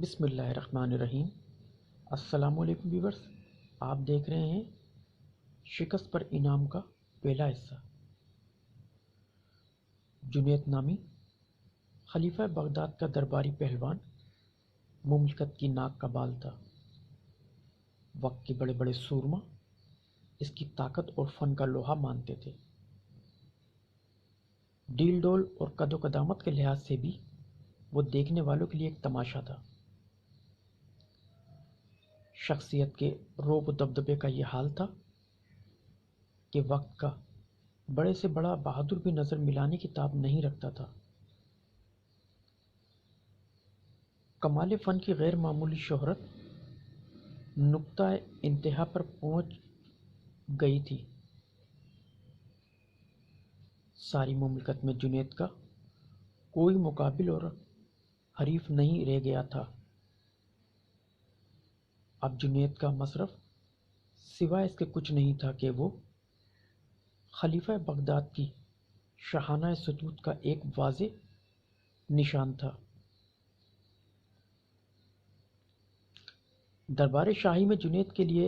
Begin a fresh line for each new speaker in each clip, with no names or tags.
بسم اللہ الرحمن الرحیم۔ السلام علیکم ویورز، آپ دیکھ رہے ہیں شکست پر انعام کا پہلا حصہ۔ جنید نامی خلیفہ بغداد کا درباری پہلوان مملکت کی ناک کا بال تھا۔ وقت کے بڑے بڑے سورما اس کی طاقت اور فن کا لوہا مانتے تھے۔ ڈیل ڈول اور قد و قدامت کے لحاظ سے بھی وہ دیکھنے والوں کے لیے ایک تماشا تھا۔ شخصیت کے رعب و دبدبے کا یہ حال تھا کہ وقت کا بڑے سے بڑا بہادر بھی نظر ملانے کی تاب نہیں رکھتا تھا۔ کمال فن کی غیر معمولی شہرت نقطہ انتہا پر پہنچ گئی تھی۔ ساری مملکت میں جنید کا کوئی مقابل اور حریف نہیں رہ گیا تھا۔ اب جنید کا مصرف سوائے اس کے کچھ نہیں تھا کہ وہ خلیفہ بغداد کی شاہانہ سطوت کا ایک واضح نشان تھا۔ دربار شاہی میں جنید کے لیے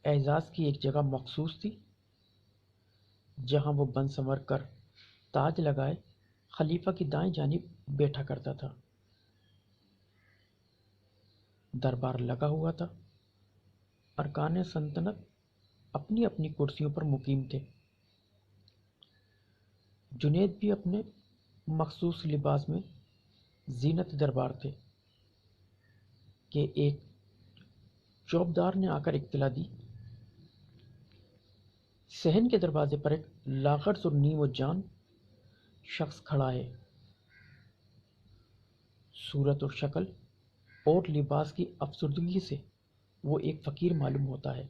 اعزاز کی ایک جگہ مخصوص تھی، جہاں وہ بن سنور کر تاج لگائے خلیفہ کی دائیں جانب بیٹھا کرتا تھا۔ دربار لگا ہوا تھا، ارکان سلطنت اپنی اپنی کرسیوں پر مقیم تھے۔ جنید بھی اپنے مخصوص لباس میں زینت دربار تھے کہ ایک چوبدار نے آ کر اطلاع دی، صحن کے دروازے پر ایک لاغرس اور نیم و جان شخص کھڑا ہے۔ صورت اور شکل اور لباس کی افسردگی سے وہ ایک فقیر معلوم ہوتا ہے۔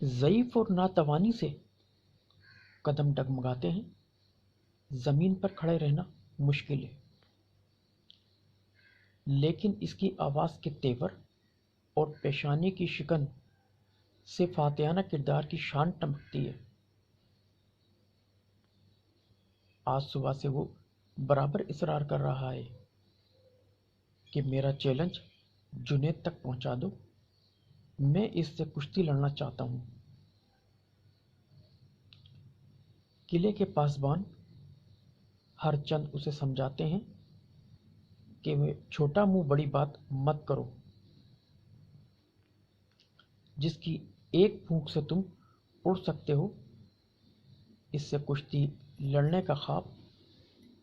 ضعیف اور ناتوانی سے قدم ڈگمگاتے ہیں، زمین پر کھڑے رہنا مشکل ہے، لیکن اس کی آواز کے تیور اور پیشانی کی شکن سے فاتحانہ کردار کی شان ٹمکتی ہے۔ آج صبح سے وہ برابر اصرار کر رہا ہے کہ میرا چیلنج جنید تک پہنچا دو، میں اس سے کشتی لڑنا چاہتا ہوں۔ قلعے کے پاسبان ہر چند اسے سمجھاتے ہیں کہ وہ چھوٹا منہ بڑی بات مت کرو، جس کی ایک پھونک سے تم اڑ سکتے ہو۔ اس سے کشتی لڑنے کا خواب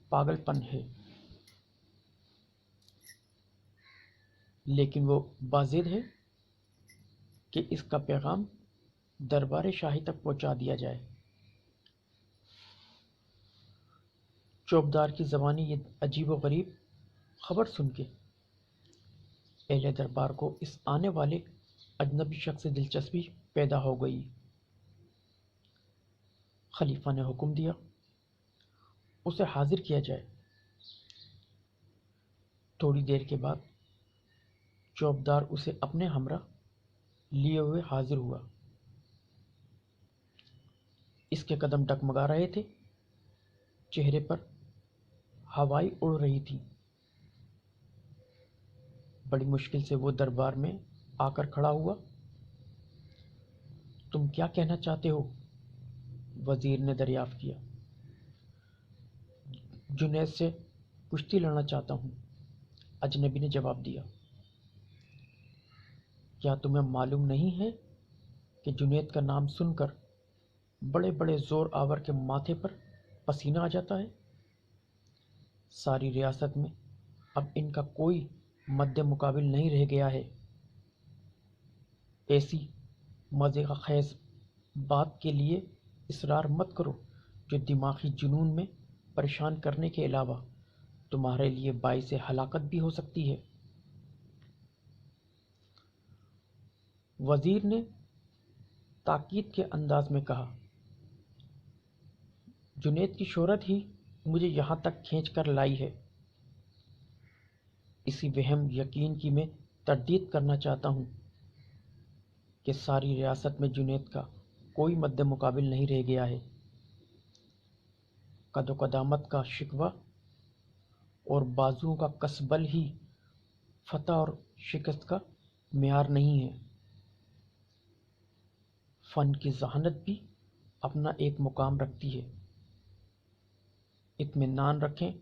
پاگل پن ہے، لیکن وہ بازید ہے کہ اس کا پیغام دربار شاہی تک پہنچا دیا جائے۔ چوبدار کی زبانی یہ عجیب و غریب خبر سن کے اہل دربار کو اس آنے والے اجنبی شخص سے دلچسپی پیدا ہو گئی۔ خلیفہ نے حکم دیا اسے حاضر کیا جائے۔ تھوڑی دیر کے بعد چوبدار اسے اپنے ہمراہ لیے ہوئے حاضر ہوا۔ اس کے قدم ڈگمگا رہے تھے، چہرے پر ہوائیں اڑ رہی تھی۔ بڑی مشکل سے وہ دربار میں آ کر کھڑا ہوا۔ تم کیا کہنا چاہتے ہو؟ وزیر نے دریافت کیا۔ جنید سے کشتی لڑنا چاہتا ہوں، اجنبی نے جواب دیا۔ کیا تمہیں معلوم نہیں ہے کہ جنید کا نام سن کر بڑے بڑے زور آور کے ماتھے پر پسینہ آ جاتا ہے؟ ساری ریاست میں اب ان کا کوئی مد مقابل نہیں رہ گیا ہے۔ ایسی مزے خیز بات کے لیے اصرار مت کرو جو دماغی جنون میں پریشان کرنے کے علاوہ تمہارے لیے باعث ہلاکت بھی ہو سکتی ہے۔ وزیر نے تاکید کے انداز میں کہا، جنید کی شہرت ہی مجھے یہاں تک کھینچ کر لائی ہے۔ اسی وہم یقین کی میں تردید کرنا چاہتا ہوں کہ ساری ریاست میں جنید کا کوئی مد مقابل نہیں رہ گیا ہے۔ قد و قدامت کا شکوہ اور بازوؤں کا کس بل ہی فتح اور شکست کا معیار نہیں ہے۔ فن کی ذہانت بھی اپنا ایک مقام رکھتی ہے۔ اطمینان رکھیں،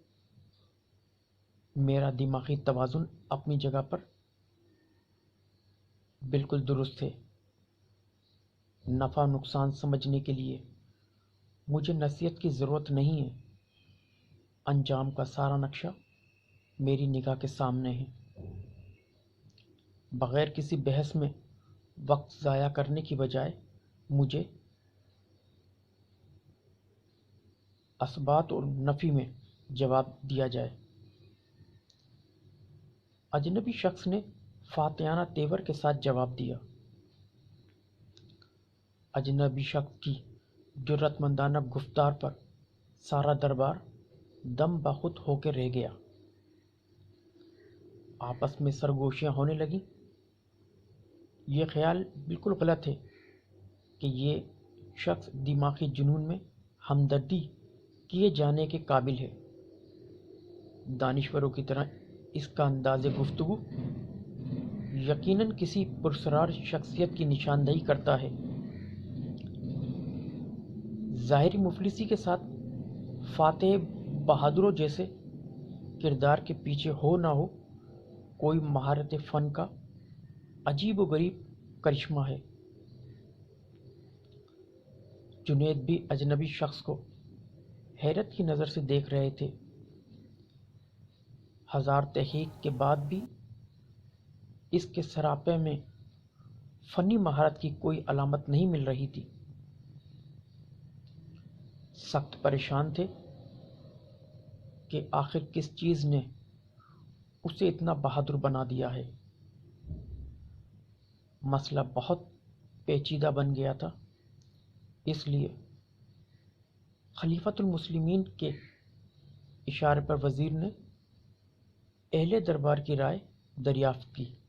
میرا دماغی توازن اپنی جگہ پر بالکل درست ہے۔ نفع نقصان سمجھنے کے لیے مجھے نصیحت کی ضرورت نہیں ہے۔ انجام کا سارا نقشہ میری نگاہ کے سامنے ہے۔ بغیر کسی بحث میں وقت ضائع کرنے کی بجائے مجھے اثبات اور نفی میں جواب دیا جائے۔ اجنبی شخص نے فاتحانہ تیور کے ساتھ جواب دیا۔ اجنبی شخص کی جرأت مندانہ گفتار پر سارا دربار دم بخود ہو کے رہ گیا۔ آپس میں سرگوشیاں ہونے لگیں۔ یہ خیال بالکل غلط ہے کہ یہ شخص دماغی جنون میں ہمدردی کیے جانے کے قابل ہے۔ دانشوروں کی طرح اس کا انداز گفتگو یقیناً کسی پرسرار شخصیت کی نشاندہی کرتا ہے۔ ظاہری مفلسی کے ساتھ فاتح بہادروں جیسے کردار کے پیچھے ہو نہ ہو کوئی مہارت فن کا عجیب و غریب کرشمہ ہے۔ جنید بھی اجنبی شخص کو حیرت کی نظر سے دیکھ رہے تھے۔ ہزار تحقیق کے بعد بھی اس کے سراپے میں فنی مہارت کی کوئی علامت نہیں مل رہی تھی۔ سخت پریشان تھے کہ آخر کس چیز نے اسے اتنا بہادر بنا دیا ہے۔ مسئلہ بہت پیچیدہ بن گیا تھا، اس لیے خلیفۃ المسلمین کے اشارے پر وزیر نے اہل دربار کی رائے دریافت کی۔